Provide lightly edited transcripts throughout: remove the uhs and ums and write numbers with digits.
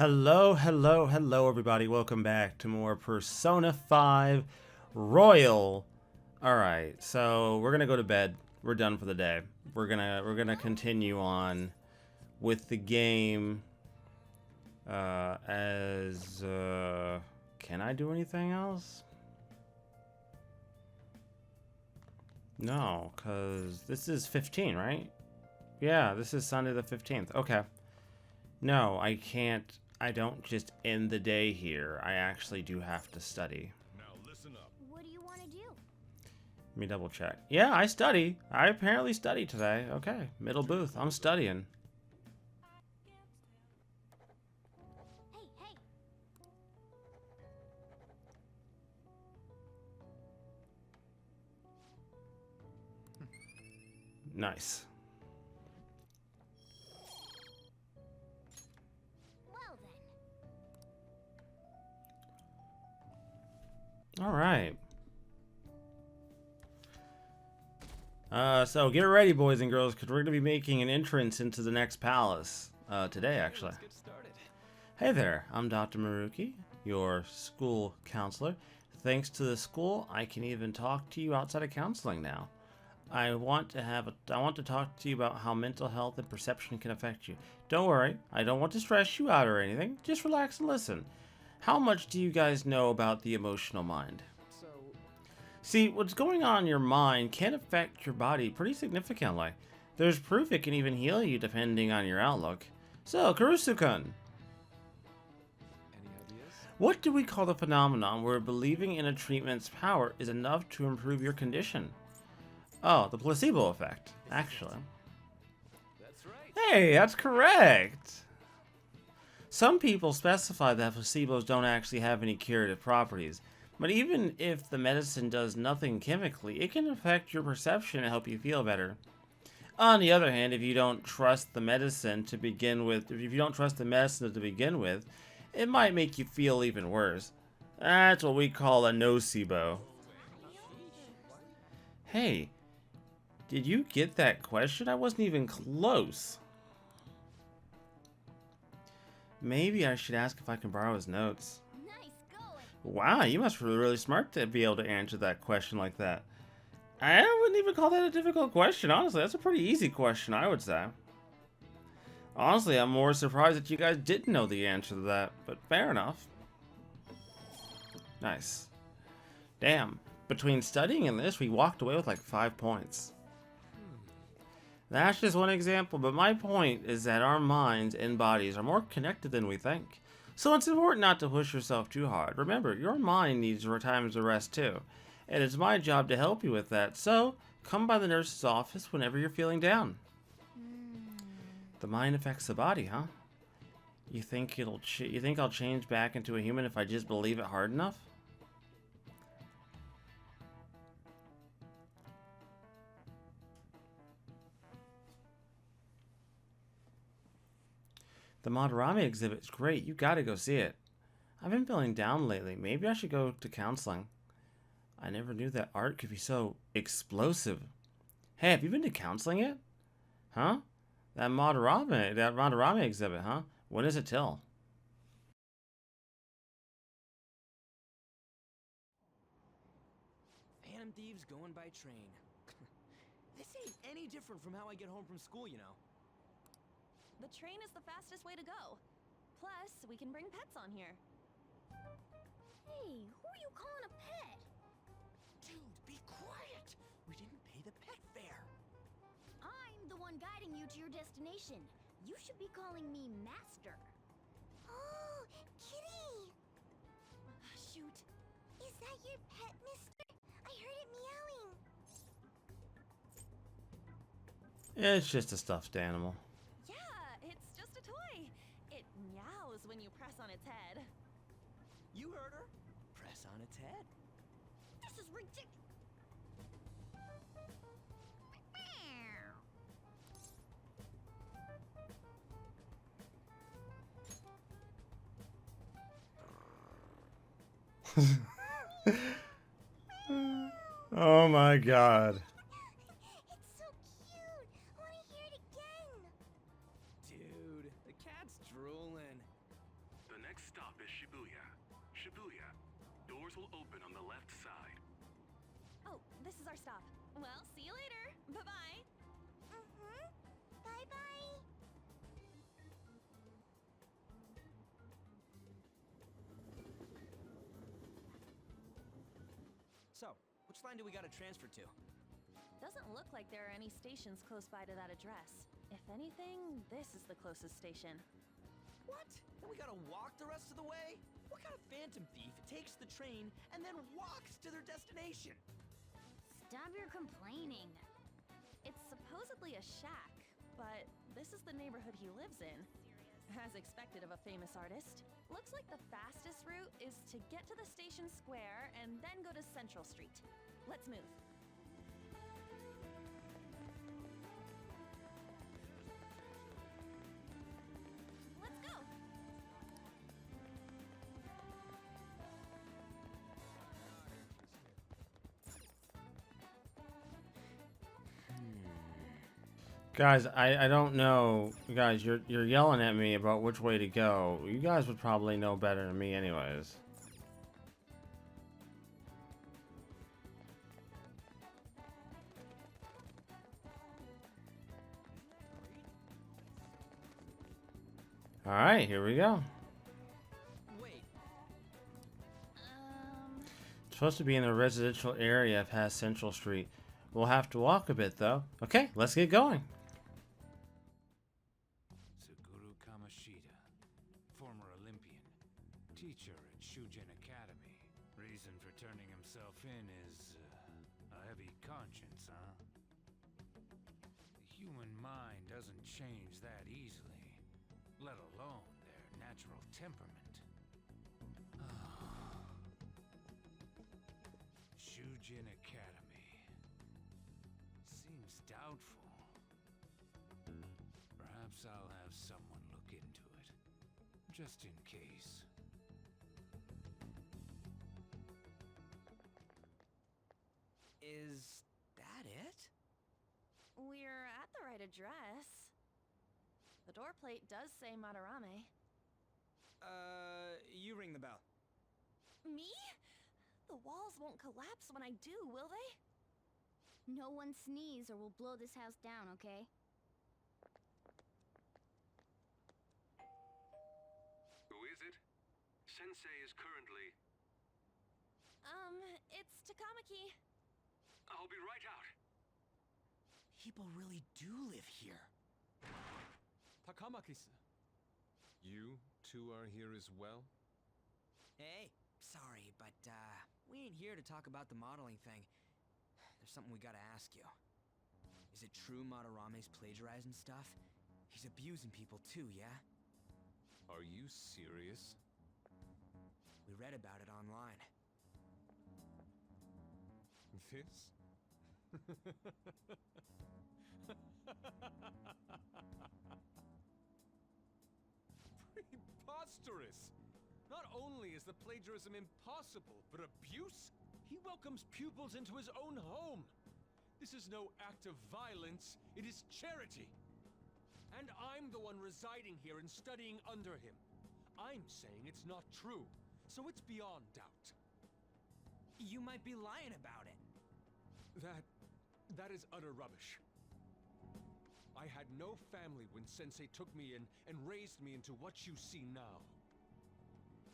Hello, hello, hello, everybody. Welcome back to more Persona 5 Royal. All right, so we're gonna go to bed. We're done for the day. We're gonna continue on with the game. Can I do anything else? No, cause this is 15, right? Yeah, this is Sunday the 15th. Okay. No, I can't. I don't just end the day here. I actually do have to study. Now listen up. What do you want to do? Let me double check. Yeah, I study. I apparently study today. Okay, middle booth. I'm studying. Hey, hey. Nice. Well then. All right. So get ready, boys and girls, because we're going to be making an entrance into the next palace today, actually. Let's get started. Hey there, I'm Dr. Maruki, your school counselor. Thanks to the school, I can even talk to you outside of counseling now. I want to talk to you about how mental health and perception can affect you. Don't worry, I don't want to stress you out or anything. Just relax and listen. How much do you guys know about the emotional mind? So, See, what's going on in your mind can affect your body pretty significantly. There's proof it can even heal you depending on your outlook. So, Karusu-kun, any ideas? what do we call the phenomenon where believing in a treatment's power is enough to improve your condition? Oh, the placebo effect, actually. That's right. Hey, that's correct! Some people specify that placebos don't actually have any curative properties, but even if the medicine does nothing chemically, it can affect your perception and help you feel better. On the other hand, if you don't trust the medicine to begin with, it might make you feel even worse. That's what we call a nocebo. Hey, did you get that question? I wasn't even close. Maybe I should ask if I can borrow his notes. Nice going. Wow, you must be really smart to be able to answer that question like that. I wouldn't even call that a difficult question, honestly. That's a pretty easy question, I would say. Honestly, I'm more surprised that you guys didn't know the answer to that, but fair enough. Nice. Damn, between studying and this, we walked away with like 5 points. That's just one example, but my point is that our minds and bodies are more connected than we think. So it's important not to push yourself too hard. Remember, your mind needs times to rest too. And it's my job to help you with that, so come by the nurse's office whenever you're feeling down. The mind affects the body, huh? You think I'll change back into a human if I just believe it hard enough? The Madarame exhibit's great. You gotta go see it. I've been feeling down lately. Maybe I should go to counseling. I never knew that art could be so explosive. Hey, have you been to counseling yet? Huh? That Madarame exhibit, huh? When is it till? Phantom thieves going by train. This ain't any different from how I get home from school, you know. The train is the fastest way to go. Plus, we can bring pets on here. Hey, who are you calling a pet? Dude, be quiet! We didn't pay the pet fare. I'm the one guiding you to your destination. You should be calling me Master. Oh, kitty! Shoot. Is that your pet, mister? I heard it meowing. It's just a stuffed animal. Yeah, it's just a toy. It meows when you press on its head. You heard her. Press on its head. This is ridiculous. Oh my god. It's so cute. I want to hear it again. Dude, the cat's drooling. Shibuya. Doors will open on the left side. Oh, this is our stop. Well, see you later. Bye-bye. Mm-hmm. Bye-bye. So, which line do we gotta transfer to? Doesn't look like there are any stations close by to that address. If anything, this is the closest station. What? Then we gotta walk the rest of the way? What kind of phantom thief takes the train and then walks to their destination? Stop your complaining. It's supposedly a shack, but this is the neighborhood he lives in. As expected of a famous artist. Looks like the fastest route is to get to the station square and then go to Central Street. Let's move. Let's go! Guys, I don't know. Guys, you're yelling at me about which way to go. You guys would probably know better than me anyways. Alright, here we go. Wait, It's supposed to be in a residential area past Central Street. We'll have to walk a bit though. Okay, let's get going. Suguru Kamashita, former Olympian, teacher at Shujin Academy. Reason for turning himself in is a heavy conscience, huh? The human mind doesn't change that easily, let alone their natural temperament. Shujin Academy. Seems doubtful. Perhaps I'll have someone look into it, just in case. is that it? We're at the right address. The door plate does say Madarame. You ring the bell. Me? The walls won't collapse when I do, will they? No one sneeze or we'll blow this house down, okay? Who is it? Sensei is currently... It's Takamaki. I'll be right out. People really do live here. Takamaki-san. You two are here as well? Hey, sorry, but we ain't here to talk about the modeling thing. There's something we gotta ask you. Is it true Madarame's plagiarizing stuff? He's abusing people too, yeah? Are you serious? We read about it online. This? Preposterous! Not only is the plagiarism impossible, but abuse? He welcomes pupils into his own home. This is no act of violence, it is charity. And I'm the one residing here and studying under him. I'm saying it's not true, so it's beyond doubt. You might be lying about it. That is utter rubbish. I had no family when Sensei took me in and raised me into what you see now.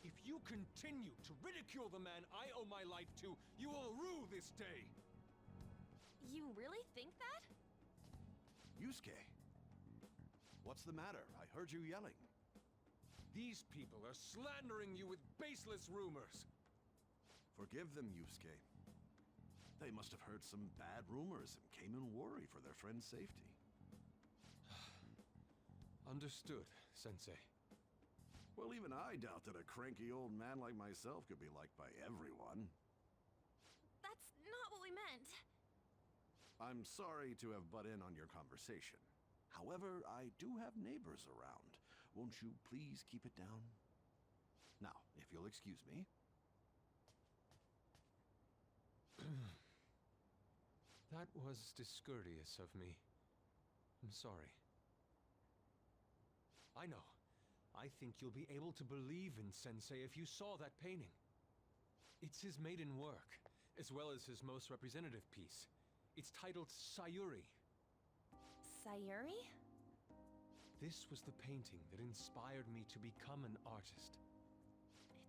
If you continue to ridicule the man I owe my life to, you will rue this day. You really think that? Yusuke, what's the matter? I heard you yelling. These people are slandering you with baseless rumors. Forgive them, Yusuke. They must have heard some bad rumors and came in worry for their friend's safety. Understood, Sensei. Well, even I doubt that a cranky old man like myself could be liked by everyone. That's not what we meant. I'm sorry to have butt in on your conversation. However, I do have neighbors around. Won't you please keep it down? Now, if you'll excuse me. That was discourteous of me. I'm sorry. I know. I think you'll be able to believe in Sensei if you saw that painting. It's his maiden work, as well as his most representative piece. It's titled Sayuri. Sayuri? This was the painting that inspired me to become an artist.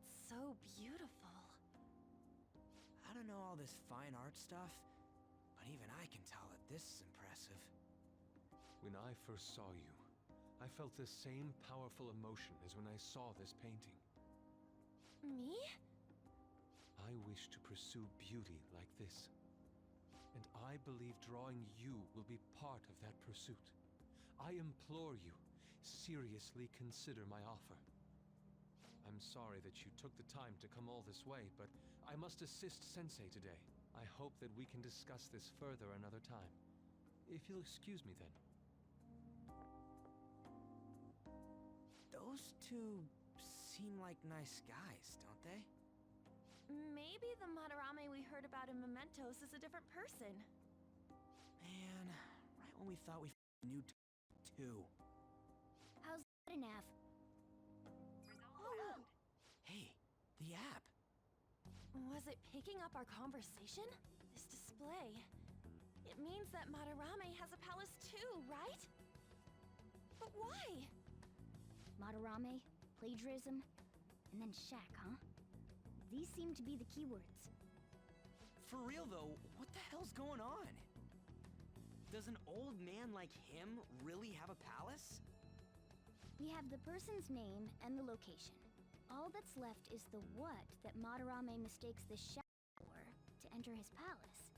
It's so beautiful. I don't know all this fine art stuff, but even I can tell that this is impressive. When I first saw you, I felt the same powerful emotion as when I saw this painting. Me? I wish to pursue beauty like this. And I believe drawing you will be part of that pursuit. I implore you, seriously consider my offer. I'm sorry that you took the time to come all this way, but I must assist Sensei today. I hope that we can discuss this further another time. If you'll excuse me then. Those two seem like nice guys, don't they? Maybe the Madarame we heard about in Mementos is a different person. Man, right when we thought we knew too. How's that enough? Oh, Hey, the app. was it picking up our conversation? This display. It means that Madarame has a palace too, right? But why? Madarame, plagiarism, and then shack, huh? These seem to be the keywords. For real though, what the hell's going on? Does an old man like him really have a palace? We have the person's name and the location. All that's left is the what that Madarame mistakes the shack for to enter his palace.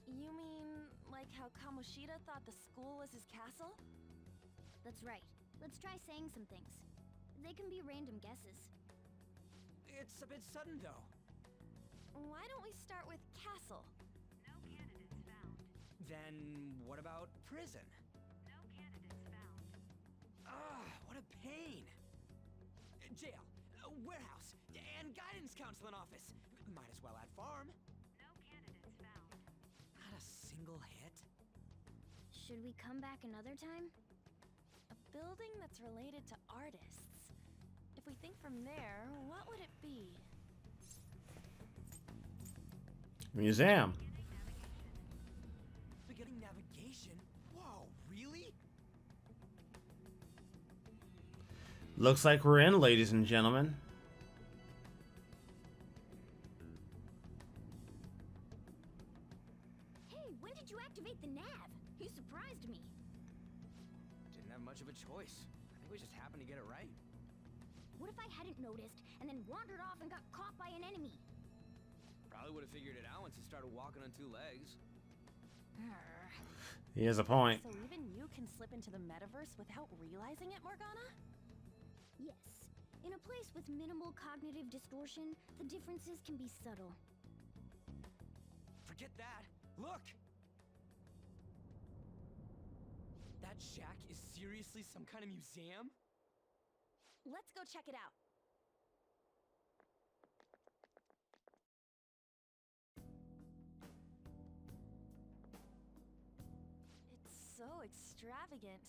You mean like how Kamoshida thought the school was his castle? That's right. Let's try saying some things. They can be random guesses. It's a bit sudden though. Why don't we start with castle? No candidates found. Then what about prison? No candidates found. Ah, what a pain. Jail, warehouse, and guidance counseling office. Might as well add farm. No candidates found. Not a single hit. Should we come back another time? A building that's related to artists. If we think from there, what would it be? Museum. Beginning navigation? Whoa, really? Looks like we're in, ladies and gentlemen. Hey, when did you activate the nav? You surprised me. Didn't have much of a choice. I think we just happened to get it right. What if I hadn't noticed and then wandered off and got caught by an enemy? Probably would have figured it out once he started walking on two legs. He has a point. So even you can slip into the metaverse without realizing it, Morgana? Yes. In a place with minimal cognitive distortion, the differences can be subtle. Forget that. Look! That shack is seriously some kind of museum? Let's go check it out. It's so extravagant,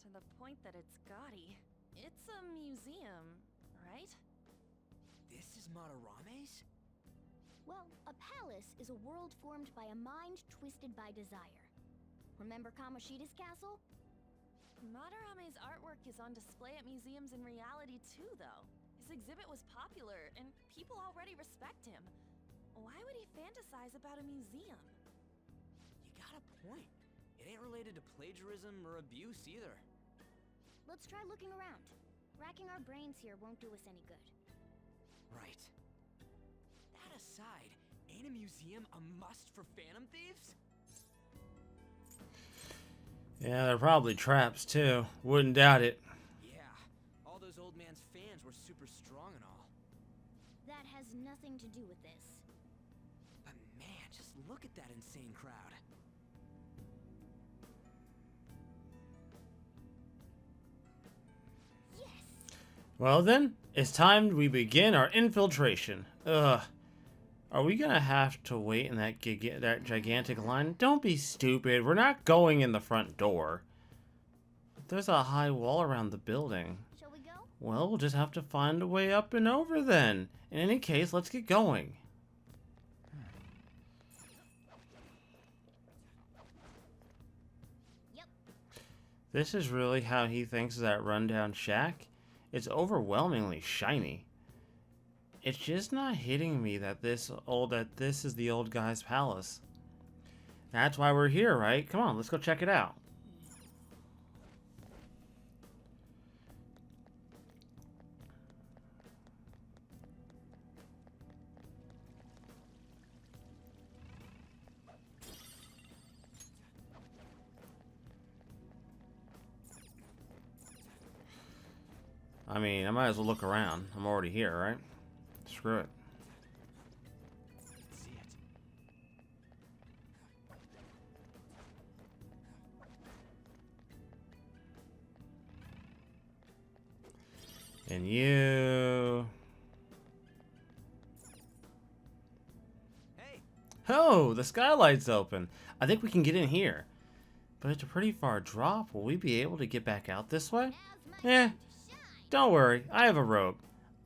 to the point that it's gaudy. It's a museum, right? This is Madarame's? Well, a palace is a world formed by a mind twisted by desire. Remember Kamoshida's castle? Madarame's artwork is on display at museums in reality too, though. His exhibit was popular, and people already respect him. Why would he fantasize about a museum? You got a point. It ain't related to plagiarism or abuse either. Let's try looking around. Racking our brains here won't do us any good. Right. That aside, ain't a museum a must for Phantom Thieves? Yeah, they're probably traps too. Wouldn't doubt it. Yeah, all those old man's fans were super strong and all. That has nothing to do with this. But man, just look at that insane crowd. Yes! Well then, it's time we begin our infiltration. Ugh. Are we gonna have to wait in that gigantic line? Don't be stupid. We're not going in the front door. There's a high wall around the building. Shall we go? Well, we'll just have to find a way up and over then. In any case, let's get going. Yep. This is really how he thinks of that rundown shack? It's overwhelmingly shiny. It's just not hitting me that this is the old guy's palace. That's why we're here, right? Come on, let's go check it out. I mean, I might as well look around. I'm already here, right? Screw it. See it. And you... Hey, Oh, the skylight's open. I think we can get in here. But it's a pretty far drop. Will we be able to get back out this way? Now's my Eh, time to shine. don't worry. I have a rope.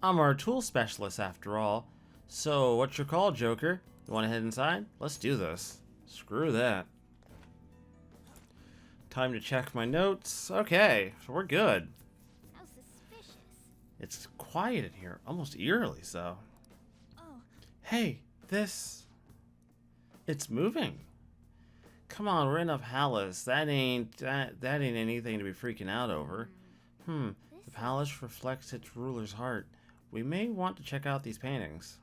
I'm our tool specialist after all. So, what's your call, Joker? You want to head inside? Let's do this. Screw that. Time to check my notes. Okay, so we're good. How suspicious. It's quiet in here, almost eerily so. Oh, Hey, this... It's moving. Come on, we're in a palace. That ain't anything to be freaking out over. The palace reflects its ruler's heart. We may want to check out these paintings.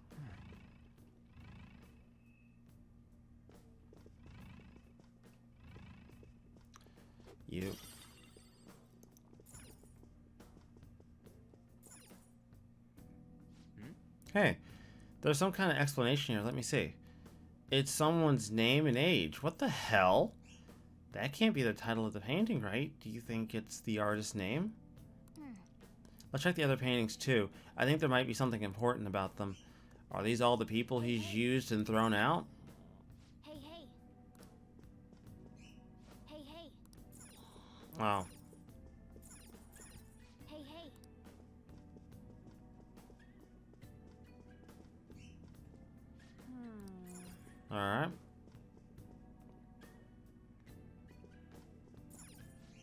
You. Hey, there's some kind of explanation here. Let me see. It's someone's name and age. What the hell? That can't be the title of the painting, right? Do you think it's the artist's name? Let's check the other paintings too. I think there might be something important about them. Are these all the people he's used and thrown out? Hey, hey. Hey, hey. Oh. Hey, hey. Alright.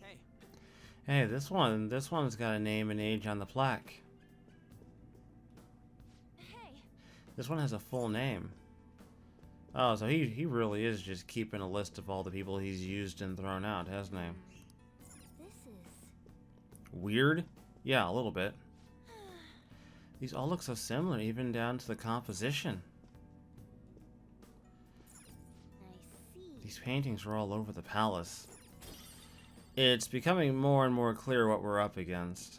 hey. Hey, this one's got a name and age on the plaque. hey. This one has a full name. Oh, so he really is just keeping a list of all the people he's used and thrown out, hasn't he? This is... Weird? Yeah, a little bit. These all look so similar, even down to the composition. I see. These paintings are all over the palace. It's becoming more and more clear what we're up against.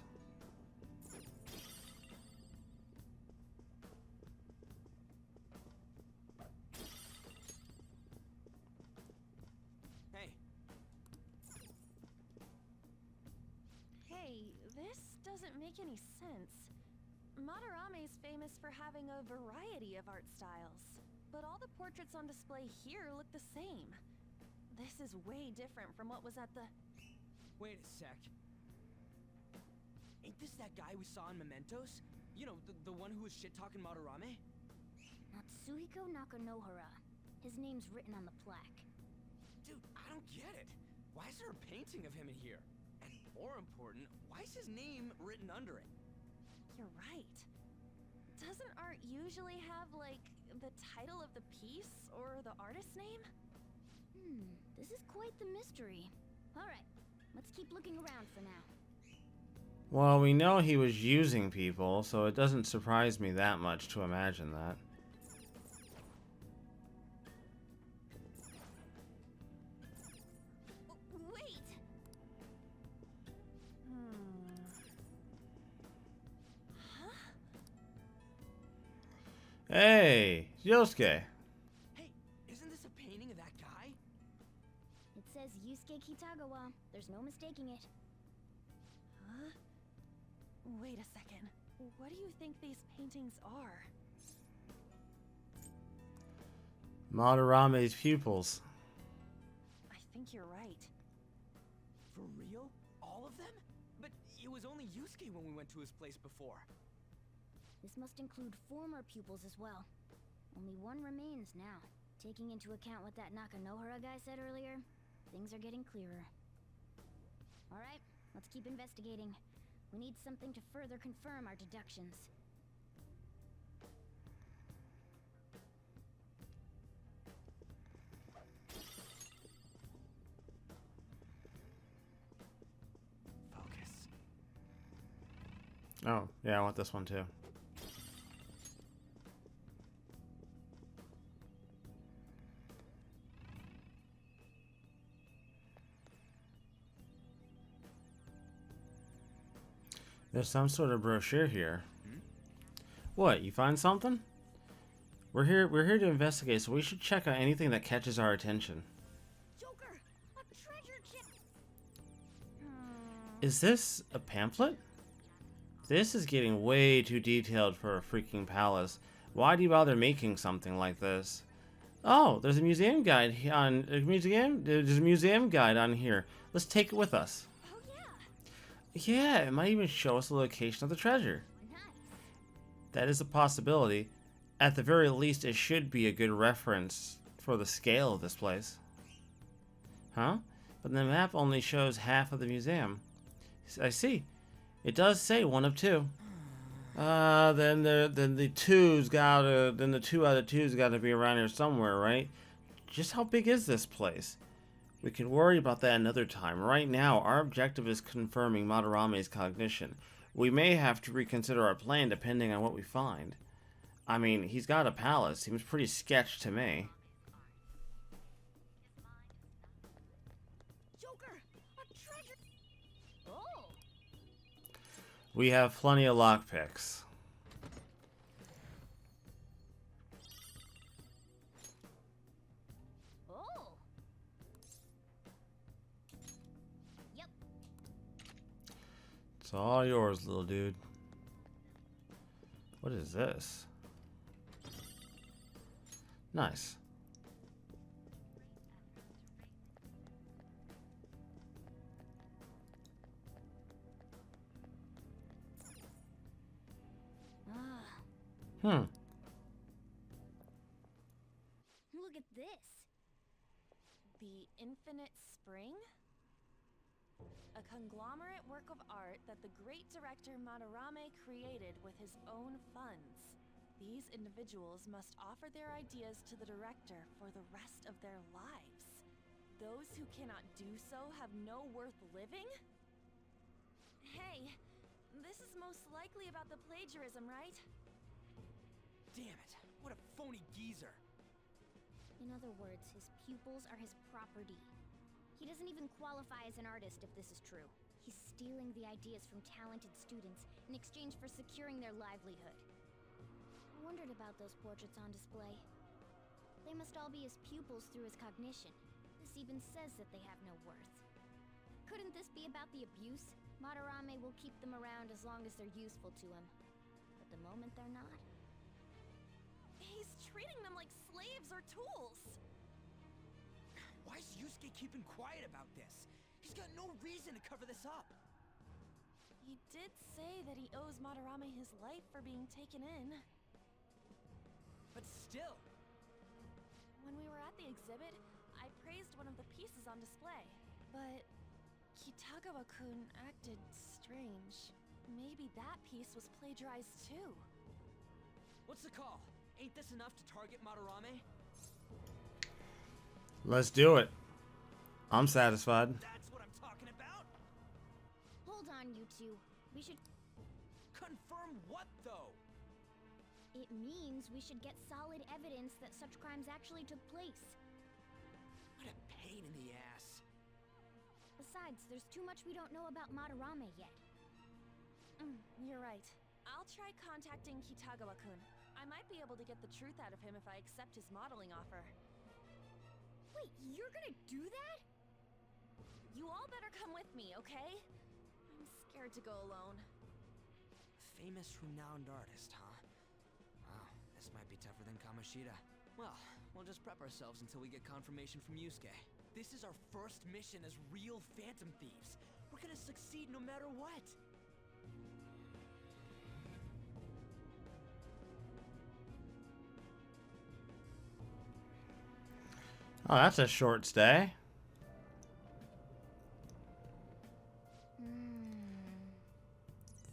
Hey, Hey, this doesn't make any sense. Madarame is famous for having a variety of art styles, but all the portraits on display here look the same. This is way different from what was at the... wait a sec. Ain't this that guy we saw in Mementos? You know, the one who was shit-talking Madarame? Natsuhiko Nakanohara. His name's written on the plaque. Dude, I don't get it. Why is there a painting of him in here? And more important, why is his name written under it? You're right. Doesn't art usually have, like, the title of the piece or the artist's name? This is quite the mystery. Alright, let's keep looking around for now. Well, we know he was using people, so it doesn't surprise me that much to imagine that. Wait! Hey, Yosuke. Hey, isn't this a painting of that guy? It says Yusuke Kitagawa. There's no mistaking it. Huh? Wait a second. What do you think these paintings are? Madarame's pupils. I think you're right. For real? All of them? But It was only Yusuke when we went to his place before. This must include former pupils as well. Only one remains now. Taking into account what that Nakanohara guy said earlier, things are getting clearer. Alright, let's keep investigating. We need something to further confirm our deductions. Focus. Oh, yeah, I want this one too. There's some sort of brochure here. What, you find something? We're here to investigate, so we should check out anything that catches our attention. Joker! A treasure chest! Is this a pamphlet? This is getting way too detailed for a freaking palace. Why do you bother making something like this? Oh, there's a museum guide on There's a museum guide on here. Let's take it with us. Oh yeah! Yeah, it might even show us the location of the treasure. Nice. That is a possibility. At the very least, it should be a good reference for the scale of this place. Huh? But the map only shows half of the museum. I see. It does say one of two. Then the two out of two's gotta be around here somewhere, right? Just how big is this place? We can worry about that another time. Right now, our objective is confirming Madarame's cognition. We may have to reconsider our plan depending on what we find. I mean, he's got a palace. Seems pretty sketch to me. Joker! A treasure! Oh! We have plenty of lockpicks. Oh! Yep. It's all yours, little dude. What is this? Nice. Hmm. Look at this. The Infinite Spring? A conglomerate work of art that the great director Madarame created with his own funds. These individuals must offer their ideas to the director for the rest of their lives. Those who cannot do so have no worth living? Hey, this is most likely about the plagiarism, right? Damn it! What a phony geezer! In other words, his pupils are his property. He doesn't even qualify as an artist if this is true. He's stealing the ideas from talented students in exchange for securing their livelihood. I wondered about those portraits on display. They must all be his pupils through his cognition. This even says that they have no worth. Couldn't this be about the abuse? Madarame will keep them around as long as they're useful to him. But the moment they're not... He's treating them like slaves or tools! Why is Yusuke keeping quiet about this? He's got no reason to cover this up. He did say that he owes Madarame his life for being taken in. But still, When we were at the exhibit, I praised one of the pieces on display. But Kitagawa-kun acted strange. Maybe that piece was plagiarized too. what's the call? Ain't this enough to target Madarame? Let's do it. I'm satisfied. That's what I'm talking about? Hold on, you two. We should... Confirm what, though? It means we should get solid evidence that such crimes actually took place. What a pain in the ass. Besides, there's too much we don't know about Madarame yet. You're right. I'll try contacting Kitagawa-kun. I might be able to get the truth out of him if I accept his modeling offer. Wait, you're gonna do that? You all better come with me, okay? I'm scared to go alone. Famous renowned artist, huh? Wow, this might be tougher than Kamoshida. Well, we'll just prep ourselves until we get confirmation from Yusuke. This is our first mission as real Phantom Thieves. We're gonna succeed no matter what. Oh, that's a short stay.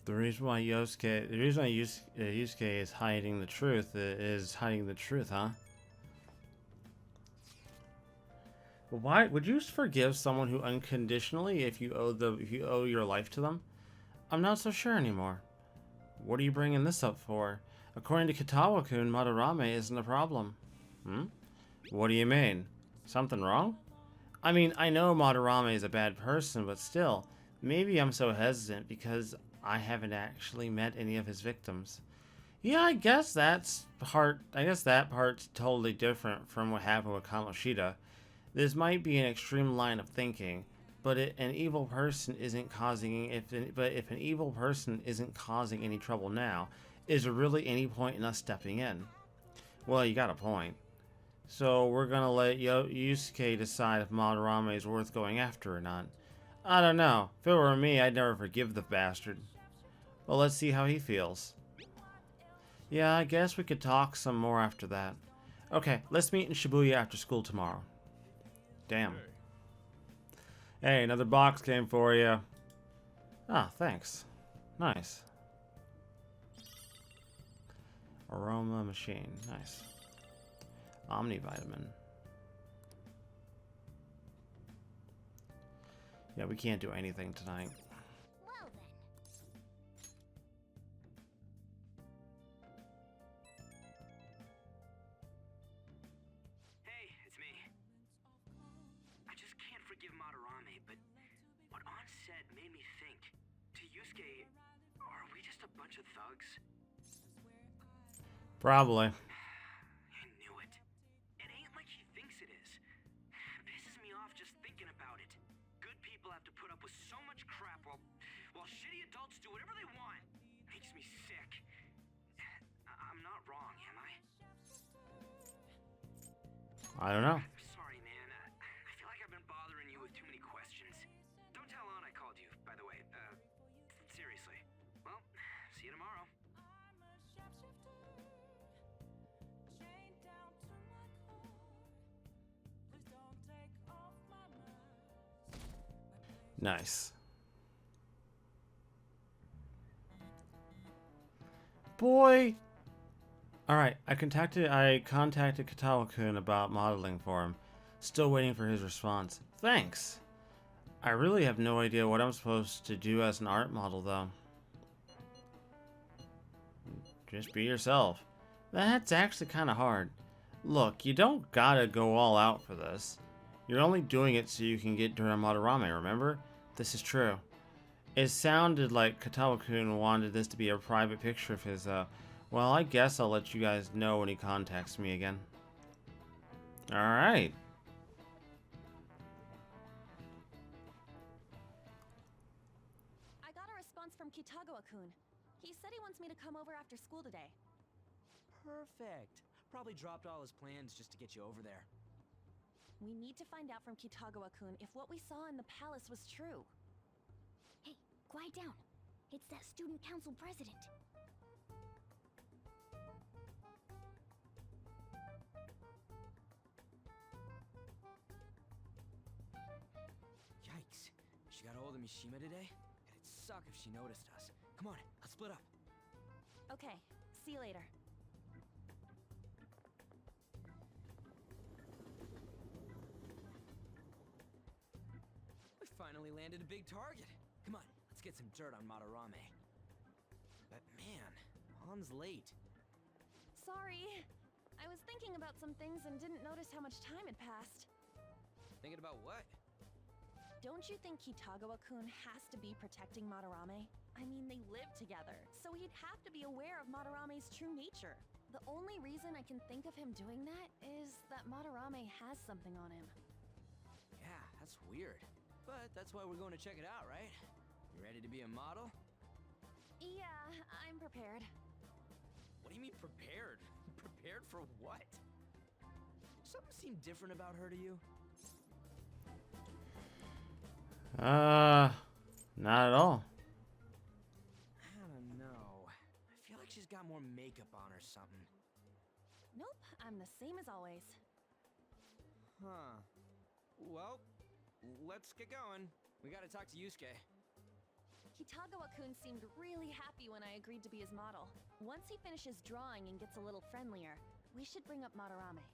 The reason why Yusuke is hiding the truth huh? Well, why would you forgive someone who unconditionally, if you owe your life to them? I'm not so sure anymore. What are you bringing this up for? According to Katawa-kun, Madarame isn't a problem. Hmm? What do you mean? Something wrong? I mean, I know Madarame is a bad person, but still, maybe I'm so hesitant because I haven't actually met any of his victims. Yeah, I guess that part's totally different from what happened with Kamoshida. This might be an extreme line of thinking, but an evil person isn't causing if an evil person isn't causing any trouble now, is there really any point in us stepping in? Well, you got a point. So we're gonna let Yusuke decide if Madarame is worth going after or not. I don't know. If it were me, I'd never forgive the bastard. Well, let's see how he feels. Yeah, I guess we could talk some more after that. Okay, let's meet in Shibuya after school tomorrow. Damn. Hey, another box came for you. Ah, thanks. Nice. Aroma machine. Nice. Omnivitamin. Yeah, we can't do anything tonight. Well then. Hey, it's me. I just can't forgive Madarame, but what An said made me think. To Yusuke, are we just a bunch of thugs? Probably. I knew it. It ain't like he thinks it is. Pisses me off just thinking about it. Good people have to put up with so much crap while shitty adults do whatever they want. Makes me sick. I'm not wrong, am I? I don't know. Sorry, man. I feel like I've been bothering you with too many questions. Don't tell An I called you, by the way. Seriously. Well, see you tomorrow. Nice. Boy! Alright, I contacted Katawa-kun about modeling for him. Still waiting for his response. Thanks! I really have no idea what I'm supposed to do as an art model, though. Just be yourself. That's actually kind of hard. Look, you don't gotta go all out for this. You're only doing it so you can get during Madarame, remember? This is true. It sounded like Katawa-kun wanted this to be a private picture of his, well, I guess I'll let you guys know when he contacts me again. Alright. I got a response from Kitagawa-kun. He said he wants me to come over after school today. Perfect. Probably dropped all his plans just to get you over there. We need to find out from Kitagawa-kun if what we saw in the palace was true. Hey, quiet down. It's that student council president. Yikes. She got hold of Mishima today? It'd suck if she noticed us. Come on, let's split up. Okay, see you later. We finally landed a big target. Come on, let's get some dirt on Madarame. But man, An's late. Sorry. I was thinking about some things and didn't notice how much time had passed. Thinking about what? Don't you think Kitagawa-kun has to be protecting Madarame? I mean, they live together, so he'd have to be aware of Madarame's true nature. The only reason I can think of him doing that is that Madarame has something on him. Yeah, that's weird. But that's why we're going to check it out, right? You ready to be a model? Yeah, I'm prepared. What do you mean prepared? Prepared for what? Something seemed different about her to you? Not at all. I don't know. I feel like she's got more makeup on or something. Nope, I'm the same as always. Huh. Well, let's get going. We gotta talk to Yusuke. Kitagawa-kun seemed really happy when I agreed to be his model. Once he finishes drawing and gets a little friendlier, we should bring up Madarame.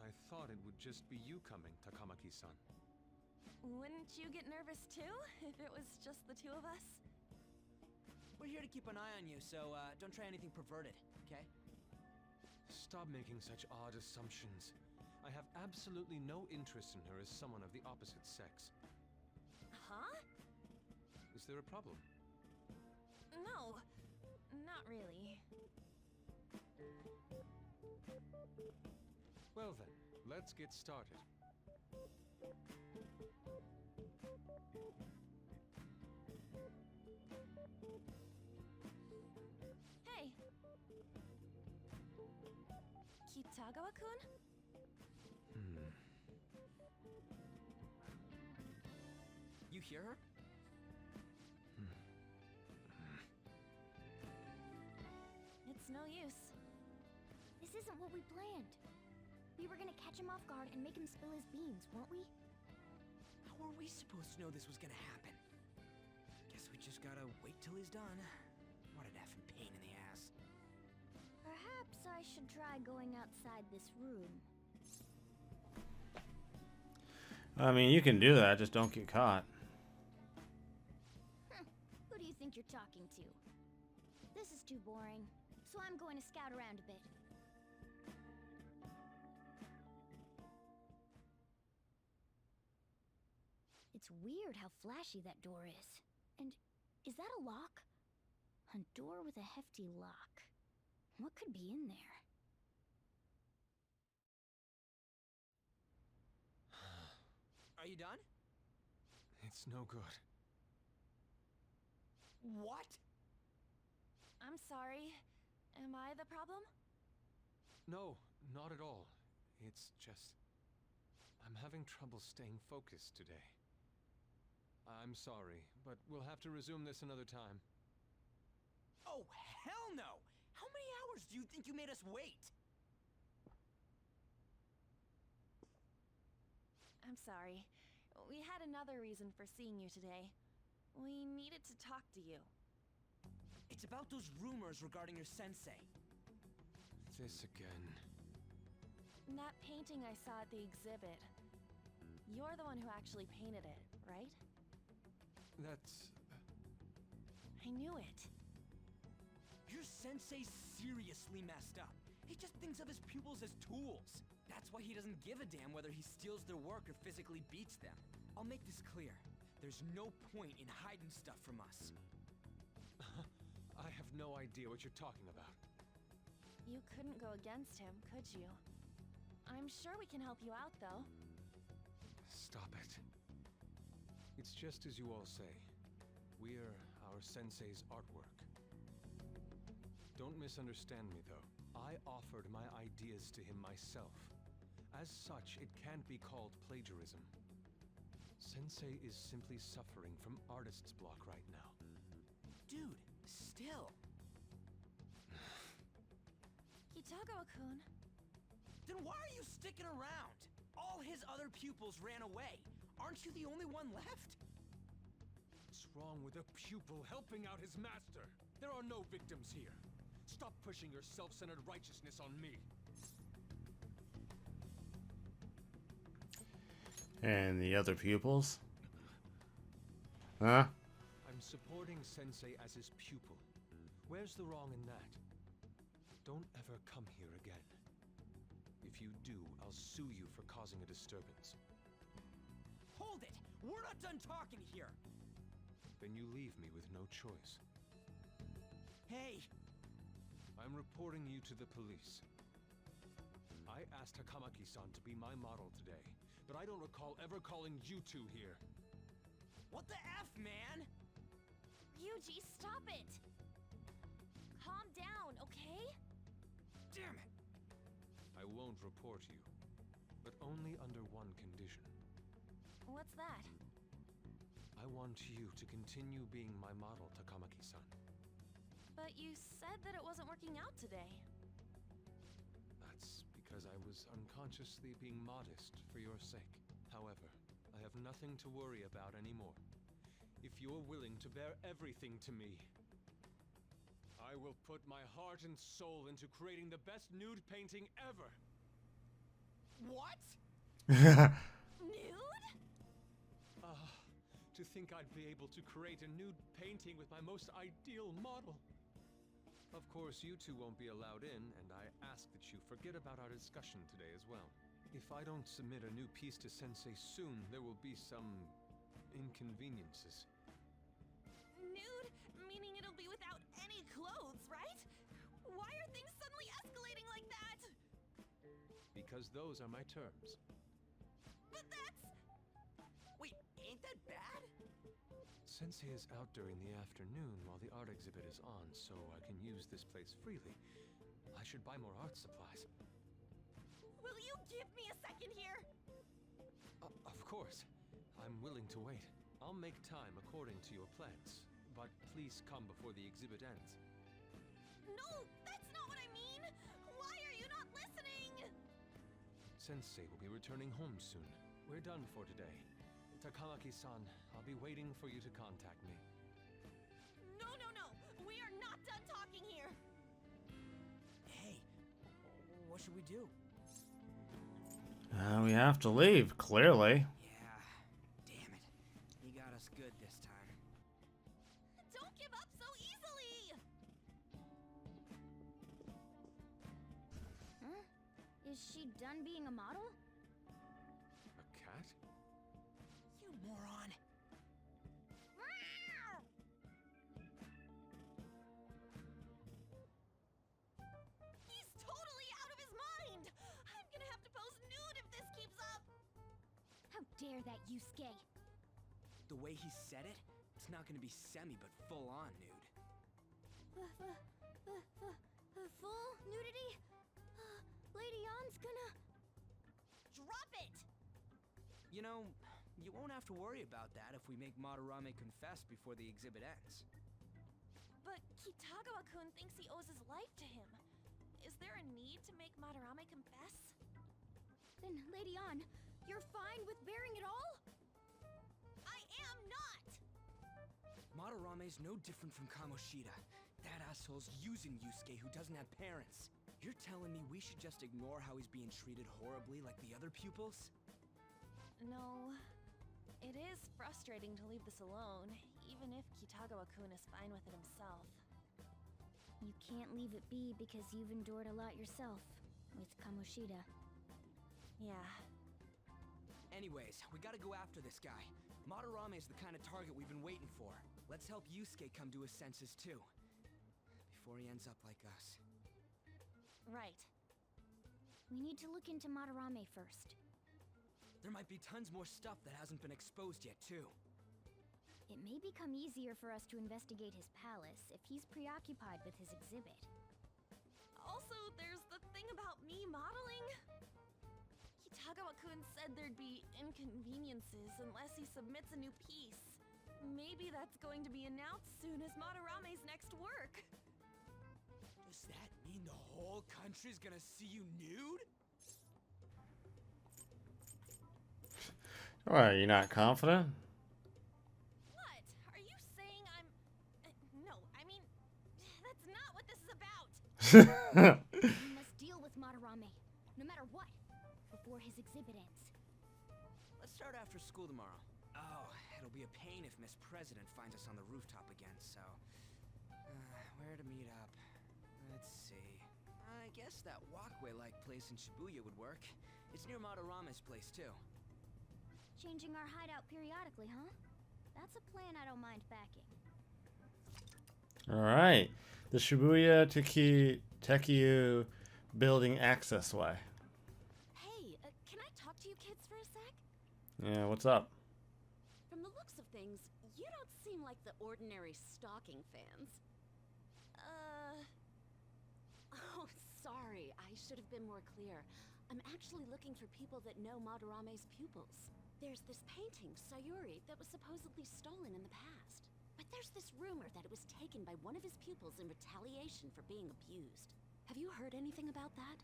I thought it would just be you coming, Takamaki-san. Wouldn't you get nervous too, if it was just the two of us? We're here to keep an eye on you, so don't try anything perverted, okay? Stop making such odd assumptions. I have absolutely no interest in her as someone of the opposite sex. Huh? Is there a problem? No, not really. Well then, let's get started. Hey! Kitagawa-kun? You hear her? It's no use. This isn't what we planned. We were gonna catch him off guard and make him spill his beans, weren't we? How were we supposed to know this was gonna happen? Guess we just gotta wait till he's done. What an effing pain in the ass. Perhaps I should try going outside this room. I mean, you can do that, just don't get caught. Who do you think you're talking to? This is too boring, so I'm going to scout around a bit. It's weird how flashy that door is. And is that a lock? A door with a hefty lock. What could be in there? Are you done? It's no good. What? I'm sorry. Am I the problem? No, not at all. It's just... I'm having trouble staying focused today. I'm sorry, but we'll have to resume this another time. Oh, hell no! How many hours do you think you made us wait? I'm sorry. We had another reason for seeing you today. We needed to talk to you. It's about those rumors regarding your sensei. This again. That painting I saw at the exhibit. You're the one who actually painted it, right? That's... I knew it. Your sensei's seriously messed up. He just thinks of his pupils as tools. That's why he doesn't give a damn whether he steals their work or physically beats them. I'll make this clear. There's no point in hiding stuff from us. I have no idea what you're talking about. You couldn't go against him, could you? I'm sure we can help you out, though. Stop it. It's just as you all say. We're our sensei's artwork. Don't misunderstand me, though. I offered my ideas to him myself. As such, it can't be called plagiarism. Sensei is simply suffering from artist's block right now. Dude, still. Kitagawa-kun. Then why are you sticking around? All his other pupils ran away. Aren't you the only one left? What's wrong with a pupil helping out his master? There are no victims here. Stop pushing your self-centered righteousness on me. And the other pupils? Huh? I'm supporting Sensei as his pupil. Where's the wrong in that? Don't ever come here again. If you do, I'll sue you for causing a disturbance. Hold it! We're not done talking here! Then you leave me with no choice. Hey! I'm reporting you to the police. I asked Takamaki-san to be my model today, but I don't recall ever calling you two here. What the F, man? Yuji, stop it! Calm down, okay? Damn it! I won't report you, but only under one condition. What's that? I want you to continue being my model, Takamaki-san. But you said that it wasn't working out today. That's because I was unconsciously being modest for your sake. However, I have nothing to worry about anymore. If you're willing to bear everything to me, I will put my heart and soul into creating the best nude painting ever. What? Nude? To think I'd be able to create a nude painting with my most ideal model. Of course, you two won't be allowed in, and I ask that you forget about our discussion today as well. If I don't submit a new piece to Sensei soon, there will be some inconveniences. Nude? Meaning it'll be without any clothes, right? Why are things suddenly escalating like that? Because those are my terms. But that's... Wait, ain't that bad? Sensei is out during the afternoon while the art exhibit is on, so I can use this place freely. I should buy more art supplies. Will you give me a second here? Of course. I'm willing to wait. I'll make time according to your plans. But please come before the exhibit ends. No, that's not what I mean! Why are you not listening? Sensei will be returning home soon. We're done for today. Takamaki-san, I'll be waiting for you to contact me. No, no, no! We are not done talking here! Hey, what should we do? We have to leave, clearly. Yeah, damn it. He got us good this time. Don't give up so easily! Huh? Is she done being a model? A cat? You moron. He's totally out of his mind! I'm gonna have to pose nude if this keeps up! How dare that, Yusuke? The way he said it, it's not gonna be semi, but full-on nude. Full nudity? Lady Ann's gonna... Drop it! You know, you won't have to worry about that if we make Madarame confess before the exhibit ends. But Kitagawa-kun thinks he owes his life to him. Is there a need to make Madarame confess? Then, Lady Ann, you're fine with bearing it all? I am not! Madarame's no different from Kamoshida. That asshole's using Yusuke who doesn't have parents. You're telling me we should just ignore how he's being treated horribly like the other pupils? No. It is frustrating to leave this alone, even if Kitagawa-kun is fine with it himself. You can't leave it be because you've endured a lot yourself with Kamoshida. Yeah. Anyways, we gotta go after this guy. Madarame is the kind of target we've been waiting for. Let's help Yusuke come to his senses too. Before he ends up like us. Right. We need to look into Madarame first. There might be tons more stuff that hasn't been exposed yet too. It may become easier for us to investigate his palace if he's preoccupied with his exhibit. Also, there's the thing about me modeling. Kitagawa-kun said there'd be inconveniences unless he submits a new piece. Maybe that's going to be announced soon as Madarame's next work. Does that mean the whole country's gonna see you nude? Why, are you not confident? What? Are you saying I'm... no, I mean, that's not what this is about. We must deal with Madarame, no matter what, before his exhibit ends. Let's start after school tomorrow. Oh, it'll be a pain if Miss President finds us on the rooftop again, so... where to meet up? Let's see... I guess that walkway-like place in Shibuya would work. It's near Madarame's place, too. Changing our hideout periodically, huh? That's a plan I don't mind backing. Alright. The Shibuya Tekiyu building access way. Hey, can I talk to you kids for a sec? Yeah, what's up? From the looks of things, you don't seem like the ordinary stalking fans. Oh, sorry, I should have been more clear. I'm actually looking for people that know Madarame's pupils. There's this painting, Sayuri, that was supposedly stolen in the past. But there's this rumor that it was taken by one of his pupils in retaliation for being abused. Have you heard anything about that?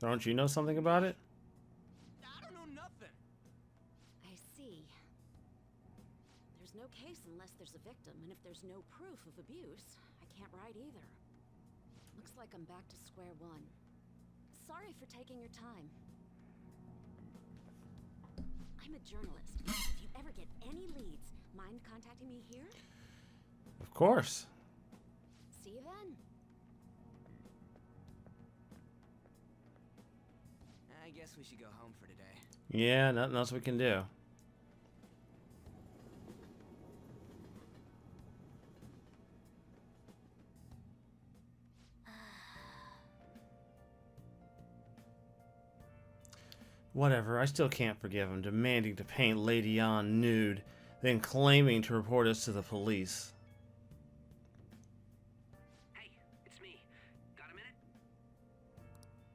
Don't you know something about it? I don't know nothing. I see. There's no case unless there's a victim, and if there's no proof of abuse, I can't write either. Looks like I'm back to square one. Sorry for taking your time. I'm a journalist. If you ever get any leads, mind contacting me here? Of course. See you then. I guess we should go home for today. Yeah, nothing else we can do. Whatever, I still can't forgive him demanding to paint Lady An nude, then claiming to report us to the police. Hey, it's me. Got a minute?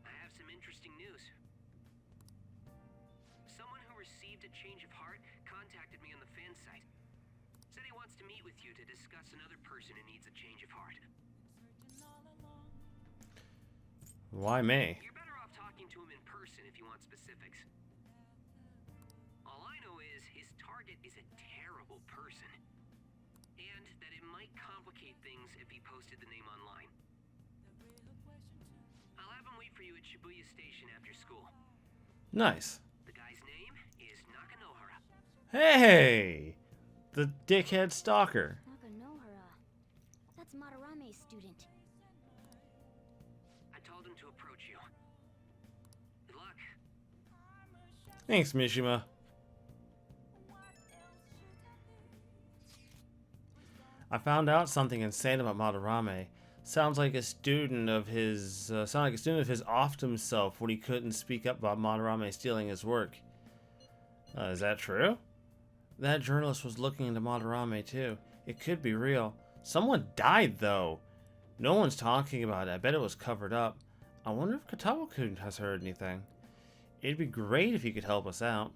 I have some interesting news. Someone who received a change of heart contacted me on the fan site. Said he wants to meet with you to discuss another person who needs a change of heart. Why me? You're better off talking to him in person if you want specifics. All I know is his target is a terrible person. And that it might complicate things if he posted the name online. I'll have him wait for you at Shibuya Station after school. Nice. The guy's name is Nakanohara. Hey! The dickhead stalker. Nakanohara. That's Madarame's student. I told him to approach you. Good luck. Thanks, Mishima. I found out something insane about Madarame. Sounds like a student of his off himself when he couldn't speak up about Madarame stealing his work. Is that true? That journalist was looking into Madarame too. It could be real. Someone died though. No one's talking about it. I bet it was covered up. I wonder if Katawa-kun has heard anything. It'd be great if he could help us out.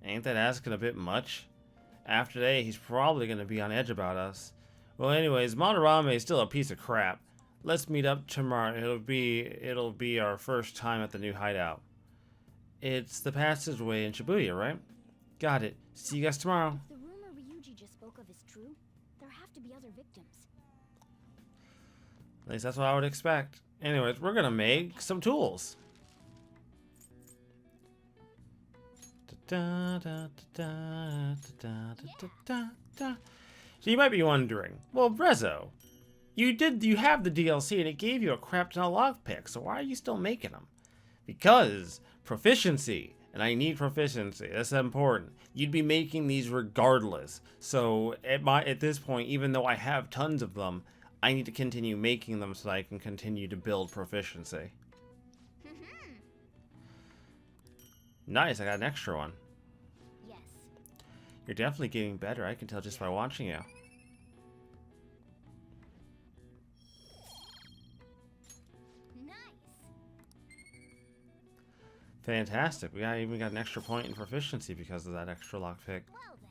Ain't that asking a bit much? After today, he's probably going to be on edge about us. Well, anyways, Madarame is still a piece of crap. Let's meet up tomorrow. It'll be our first time at the new hideout. It's the passageway in Shibuya, right? Got it. See you guys tomorrow. If the rumor Ryuji just spoke of is true, there have to be other victims. At least that's what I would expect. Anyways, we're gonna make some tools. So you might be wondering, well, Rezo, you have the DLC and it gave you a crap ton of lockpicks, so why are you still making them? Because proficiency, and I need proficiency. That's important. You'd be making these regardless. So at this point, even though I have tons of them, I need to continue making them so that I can continue to build proficiency. Nice, I got an extra one. Yes. You're definitely getting better. I can tell just by watching you. Nice. Fantastic. We even got an extra point in proficiency because of that extra lockpick. Well then.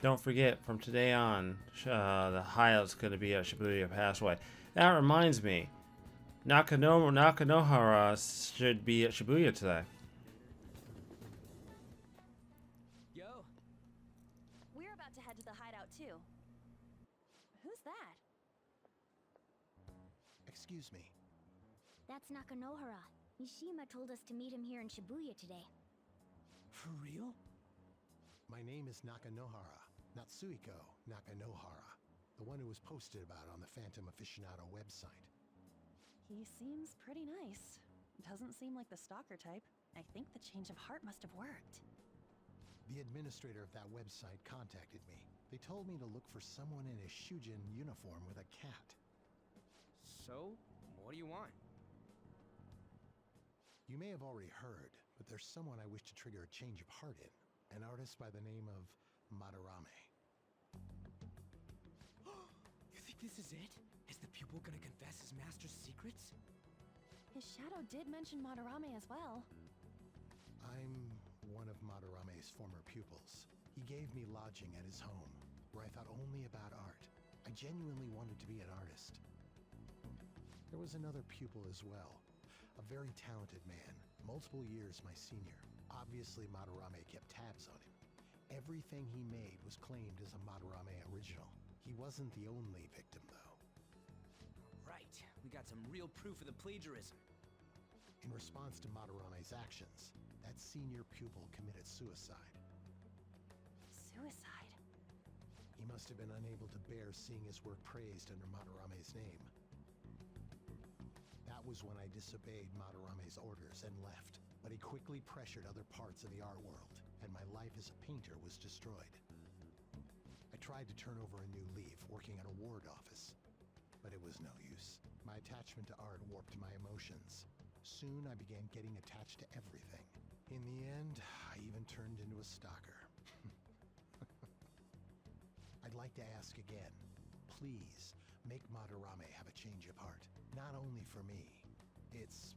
Don't forget, from today on, the hideout's going to be at Shibuya Passway. That reminds me, Nakanohara should be at Shibuya today. Yo. We're about to head to the hideout too. Who's that? Excuse me. That's Nakanohara. Mishima told us to meet him here in Shibuya today. For real? My name is Nakanohara. Natsuhiko Nakanohara. The one who was posted about on the Phantom Aficionado website. He seems pretty nice. Doesn't seem like the stalker type. I think the change of heart must have worked. The administrator of that website contacted me. They told me to look for someone in a Shujin uniform with a cat. So, what do you want? You may have already heard, but there's someone I wish to trigger a change of heart in. An artist by the name of Madarame. This is it? Is the pupil gonna confess his master's secrets? His shadow did mention Madarame as well. I'm one of Madarame's former pupils. He gave me lodging at his home, where I thought only about art. I genuinely wanted to be an artist. There was another pupil as well, a very talented man, multiple years my senior. Obviously, Madarame kept tabs on him. Everything he made was claimed as a Madarame original. He wasn't the only victim, though. Right, we got some real proof of the plagiarism. In response to Madarame's actions, that senior pupil committed suicide. Suicide? He must have been unable to bear seeing his work praised under Madarame's name. That was when I disobeyed Madarame's orders and left, but he quickly pressured other parts of the art world, and my life as a painter was destroyed. I tried to turn over a new leaf, working at a ward office, but it was no use. My attachment to art warped my emotions. Soon I began getting attached to everything. In the end, I even turned into a stalker. I'd like to ask again, please make Madarame have a change of heart. Not only for me, it's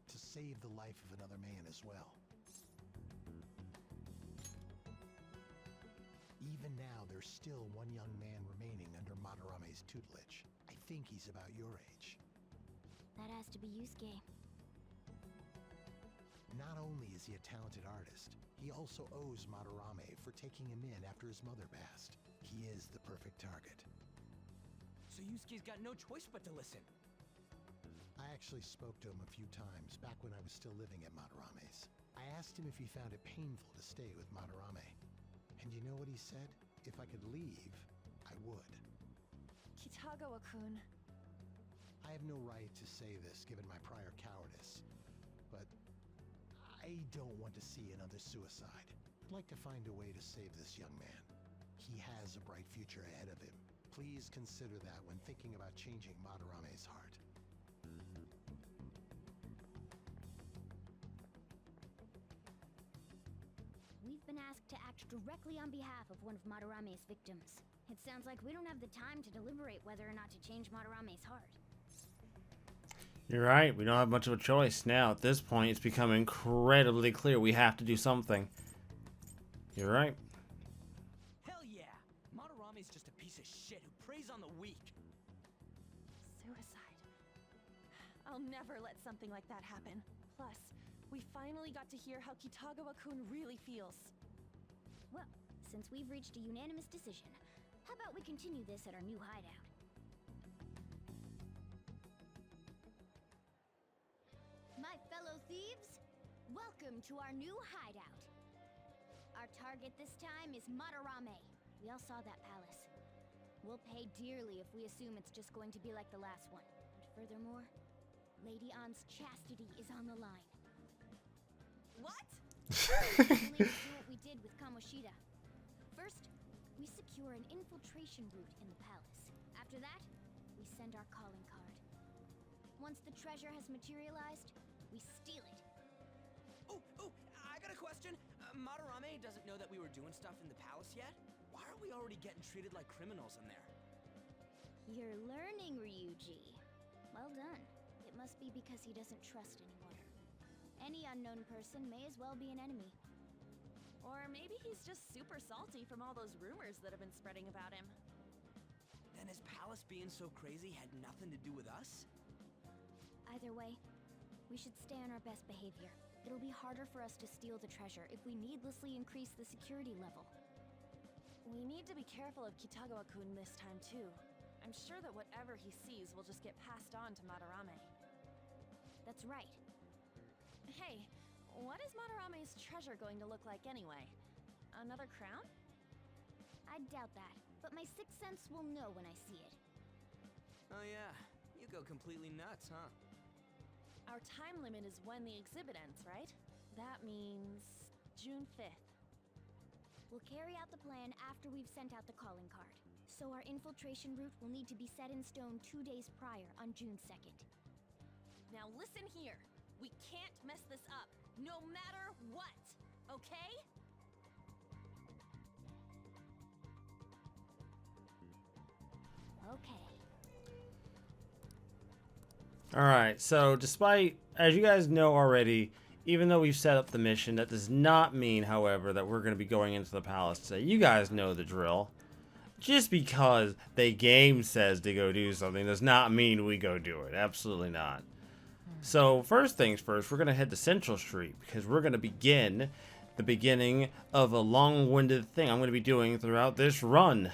to save the life of another man as well. Even now, there's still one young man remaining under Madarame's tutelage. I think he's about your age. That has to be Yusuke. Not only is he a talented artist, he also owes Madarame for taking him in after his mother passed. He is the perfect target. So Yusuke's got no choice but to listen. I actually spoke to him a few times back when I was still living at Madarame's. I asked him if he found it painful to stay with Madarame. And you know what he said? If I could leave, I would. Kitagawa-kun. I have no right to say this given my prior cowardice, but I don't want to see another suicide. I'd like to find a way to save this young man. He has a bright future ahead of him. Please consider that when thinking about changing Madarame's heart. We've been asked to act directly on behalf of one of Madarame's victims. It sounds like we don't have the time to deliberate whether or not to change Madarame's heart. You're right. We don't have much of a choice now. At this point, it's become incredibly clear we have to do something. You're right. Hell yeah! Madarame's just a piece of shit who preys on the weak. Suicide. I'll never let something like that happen. Plus, we finally got to hear how Kitagawa-kun really feels. Well, since we've reached a unanimous decision, how about we continue this at our new hideout? My fellow thieves, welcome to our new hideout. Our target this time is Madarame. We all saw that palace. We'll pay dearly if we assume it's just going to be like the last one. And furthermore, Lady An's chastity is on the line. What? Only to do what we did with Kamoshida. First, we secure an infiltration route in the palace. After that, we send our calling card. Once the treasure has materialized, we steal it. Oh, I got a question. Madarame doesn't know that we were doing stuff in the palace yet? Why are we already getting treated like criminals in there? You're learning, Ryuji. Well done. It must be because he doesn't trust anyone. Any unknown person may as well be an enemy. Or maybe he's just super salty from all those rumors that have been spreading about him. Then his palace being so crazy had nothing to do with us? Either way, we should stay on our best behavior. It'll be harder for us to steal the treasure if we needlessly increase the security level. We need to be careful of Kitagawa-kun this time too. I'm sure that whatever he sees will just get passed on to Madarame. That's right. Hey, what is Madarame's treasure going to look like anyway? Another crown? I doubt that, but my sixth sense will know when I see it. Oh yeah, you go completely nuts, huh? Our time limit is when the exhibit ends, right? That means June 5th. We'll carry out the plan after we've sent out the calling card. So our infiltration route will need to be set in stone 2 days prior on June 2nd. Now listen here. We can't mess this up, no matter what, okay? Okay. Alright, so despite, as you guys know already, even though we've set up the mission, that does not mean, however, that we're going to be going into the palace today. You guys know the drill. Just because the game says to go do something does not mean we go do it. Absolutely not. So, first things first, we're going to head to Central Street, because we're going to begin the beginning of a long-winded thing I'm going to be doing throughout this run.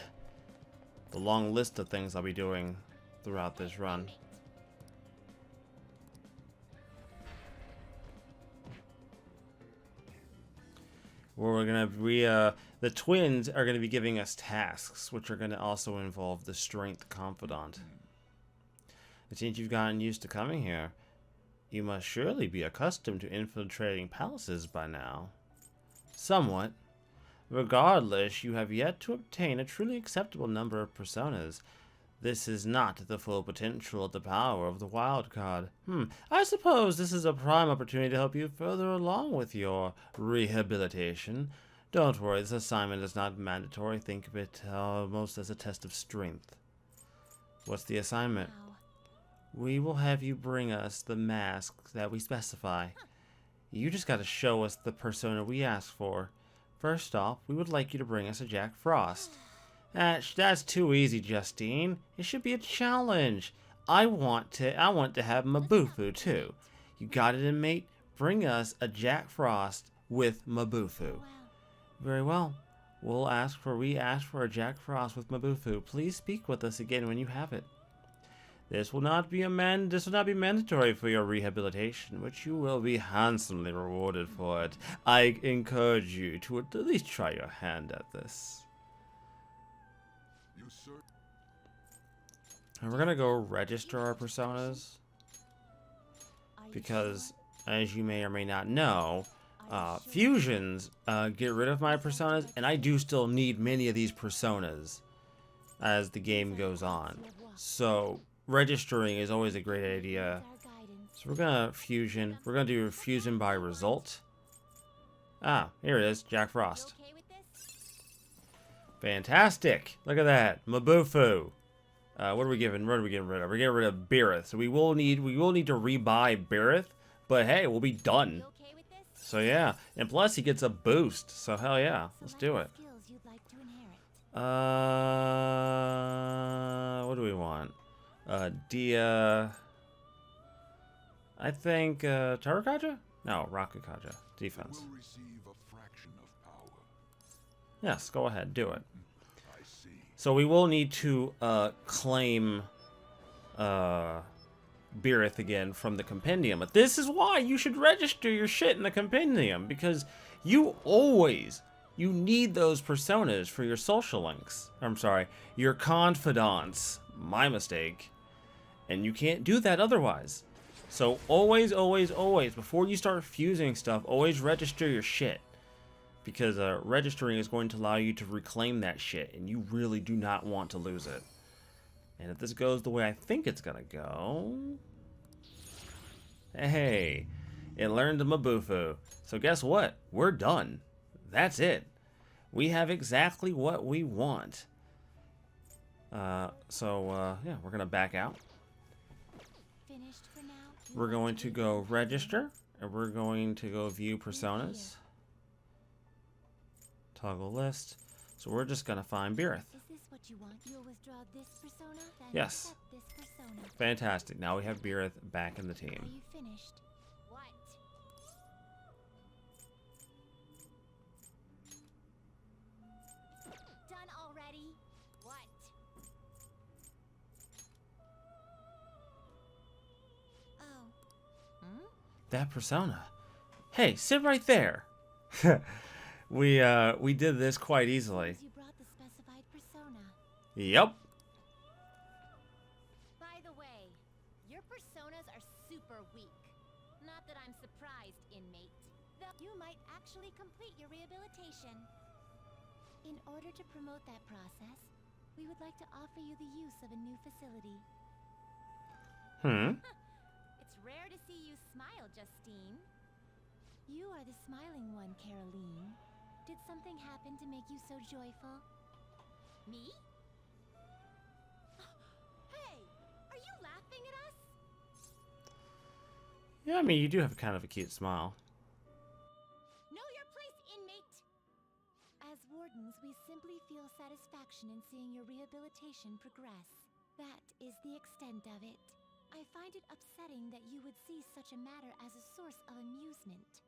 The long list of things I'll be doing throughout this run. Where we're gonna the twins are gonna be giving us tasks, which are gonna also involve the strength confidant. It seems you've gotten used to coming here. You must surely be accustomed to infiltrating palaces by now. Somewhat. Regardless, you have yet to obtain a truly acceptable number of personas. This is not the full potential of the power of the wild card. I suppose this is a prime opportunity to help you further along with your rehabilitation. Don't worry, this assignment is not mandatory. Think of it almost as a test of strength. What's the assignment? Wow. We will have you bring us the mask that we specify. You just gotta show us the persona we ask for. First off, we would like you to bring us a Jack Frost. That's too easy, Justine. It should be a challenge. I want to have Mabufu too. You got it in, mate? Bring us a Jack Frost with Mabufu. Wow. Very well. We ask for a Jack Frost with Mabufu. Please speak with us again when you have it. This will not be mandatory for your rehabilitation, but you will be handsomely rewarded for it. I encourage you to at least try your hand at this. And we're gonna go register our personas, because as you may or may not know, fusions get rid of my personas, and I do still need many of these personas as the game goes on. So registering is always a great idea. So we're gonna fusion. We're gonna do fusion by result. Ah, here it is, Jack Frost. You okay with this? Fantastic! Look at that, Mabufu. What are we getting rid of? We're getting rid of Beerith. So we will need to rebuy Beerith, but hey, we'll be done. You okay with this? So yeah, and plus he gets a boost. So hell yeah, let's do it. Skills you'd like to inherit. What do we want? Dia. I think Tarukaja? No, Rakukaja. Defense. Will receive a fraction of power. Yes, go ahead, do it. I see. So we will need to claim Beerith again from the compendium. But this is why you should register your shit in the compendium, because you need those personas for your social links. I'm sorry, your confidants. My mistake. And you can't do that otherwise. So always, always, always, before you start fusing stuff, always register your shit. Because registering is going to allow you to reclaim that shit, and you really do not want to lose it. And if this goes the way I think it's gonna go... Hey, it learned the Mabufu. So guess what? We're done. That's it. We have exactly what we want. Yeah, we're gonna back out. Finished for now? We're going to go register, and we're going to go view personas. Toggle list. So we're just gonna find Beerith. Is this what you want? You'll withdraw this persona, then Yes. accept this persona. Fantastic. Now we have Beerith back in the team. Are you finished? What? Done already? What? Oh. That persona. Hey, sit right there. We did this quite easily. You brought the specified persona. Yep. By the way, your personas are super weak. Not that I'm surprised, inmate. Though you might actually complete your rehabilitation. In order to promote that process, we would like to offer you the use of a new facility. It's rare to see you smile, Justine. You are the smiling one, Caroline. Did something happen to make you so joyful? Me? Hey! Are you laughing at us? Yeah, I mean, you do have kind of a cute smile. Know your place, inmate! As wardens, we simply feel satisfaction in seeing your rehabilitation progress. That is the extent of it. I find it upsetting that you would see such a matter as a source of amusement.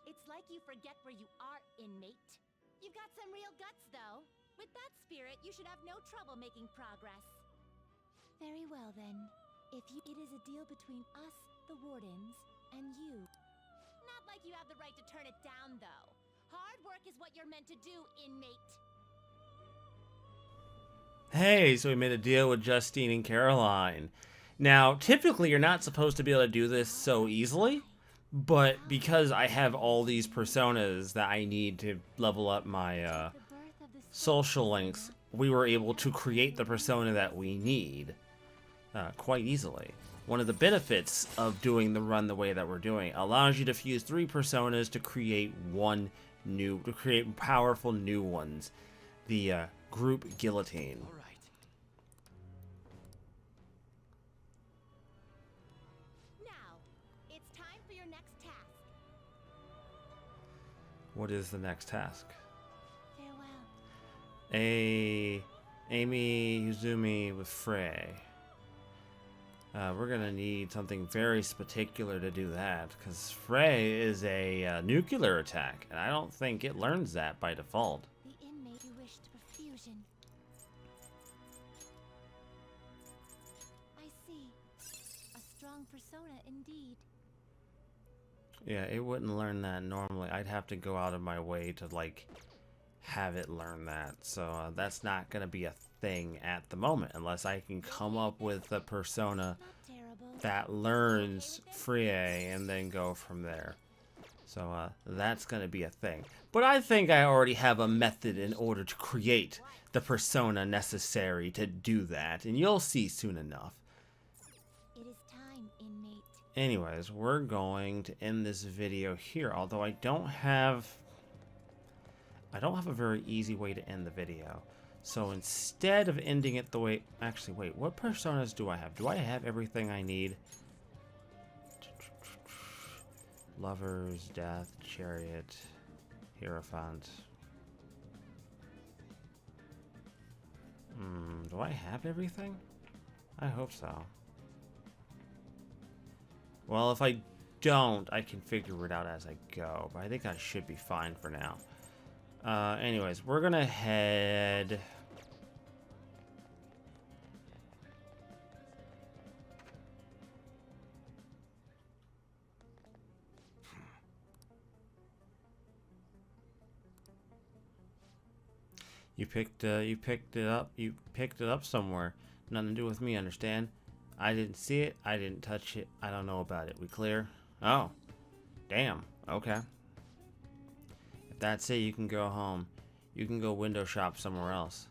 It's like you forget where you are, inmate. You've got some real guts, though. With that spirit, you should have no trouble making progress. Very well, then. It is a deal between us, the wardens, and you. Not like you have the right to turn it down, though. Hard work is what you're meant to do, inmate. Hey, so we made a deal with Justine and Caroline. Now, typically you're not supposed to be able to do this so easily, but because I have all these personas that I need to level up my social links, we were able to create the persona that we need quite easily. One of the benefits of doing the run the way that we're doing allows you to fuse 3 personas to create powerful new ones. The group guillotine. All right. Now, it's time for your next task. What is the next task? Farewell. Amy Uzumi with Frey. We're gonna need something very particular to do that, because Frey is a nuclear attack, and I don't think it learns that by default. The inmate who wished for fusion. I see. A strong persona indeed. Yeah, it wouldn't learn that normally. I'd have to go out of my way to, like, have it learn that. So that's not gonna be a thing at the moment, unless I can come up with a persona that learns Free and then go from there. So that's gonna be a thing. But I think I already have a method in order to create the persona necessary to do that, and you'll see soon enough. It is time, inmate. Anyways, we're going to end this video here, although I don't have a very easy way to end the video. So instead of ending it the way... Actually, wait, what personas do I have? Do I have everything I need? Lovers, Death, Chariot, Hierophant. Do I have everything? I hope so. Well, if I don't, I can figure it out as I go. But I think I should be fine for now. Anyways, we're gonna head... You picked it up somewhere. Nothing to do with me, understand? I didn't see it, I didn't touch it, I don't know about it. We clear? Oh. Damn. Okay. If that's it, you can go home. You can go window shop somewhere else.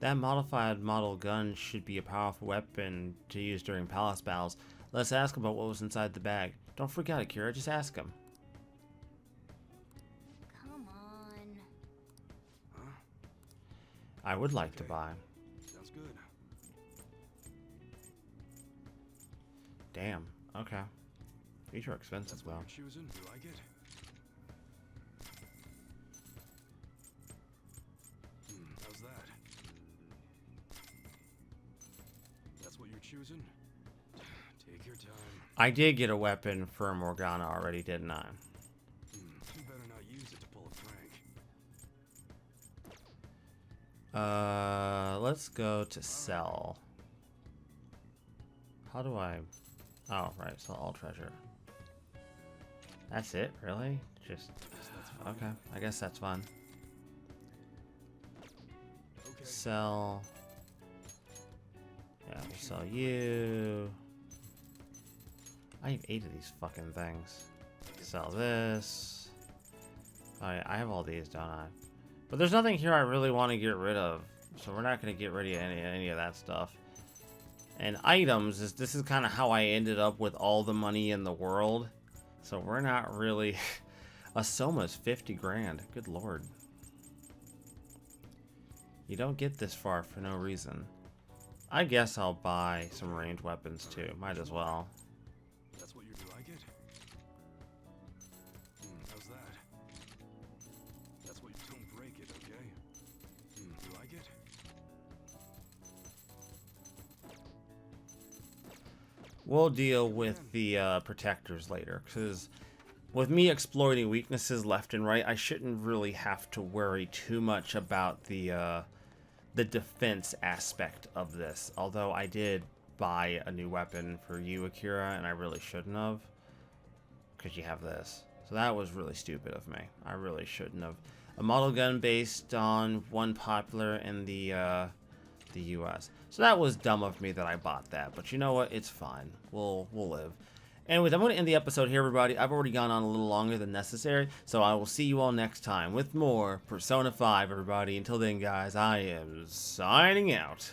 That modified model gun should be a powerful weapon to use during palace battles. Let's ask about what was inside the bag. Don't freak out, Akira, just ask him. Come on. I would like to buy. Sounds good. Damn. Okay. These are expensive, though. Choosing, you like it? How's that? That's what you're choosing? Take your time. I did get a weapon for Morgana already, didn't I? You better not use it to pull a prank. Let's go to sell. How do I... Oh, right, sell all treasure. That's it, really? Just... Okay, I guess that's fun. Okay. Sell... Yeah, we'll sell you. I have 8 of these fucking things. Sell this. Oh yeah, I have all these, don't I? But there's nothing here I really want to get rid of. So we're not going to get rid of any of that stuff. And items, this is kind of how I ended up with all the money in the world. So we're not really... A Soma's 50 grand. Good lord. You don't get this far for no reason. I guess I'll buy some ranged weapons too. Might as well. That's what you like it? We'll deal with the protectors later, because with me exploiting weaknesses left and right, I shouldn't really have to worry too much about the defense aspect of this. Although I did buy a new weapon for you, Akira, and I really shouldn't have, because you have this. So that was really stupid of me. I really shouldn't have. A model gun based on one popular in the US. So that was dumb of me that I bought that. But you know what? It's fine. We'll live. Anyways, I'm going to end the episode here, everybody. I've already gone on a little longer than necessary. So I will see you all next time with more Persona 5, everybody. Until then, guys, I am signing out.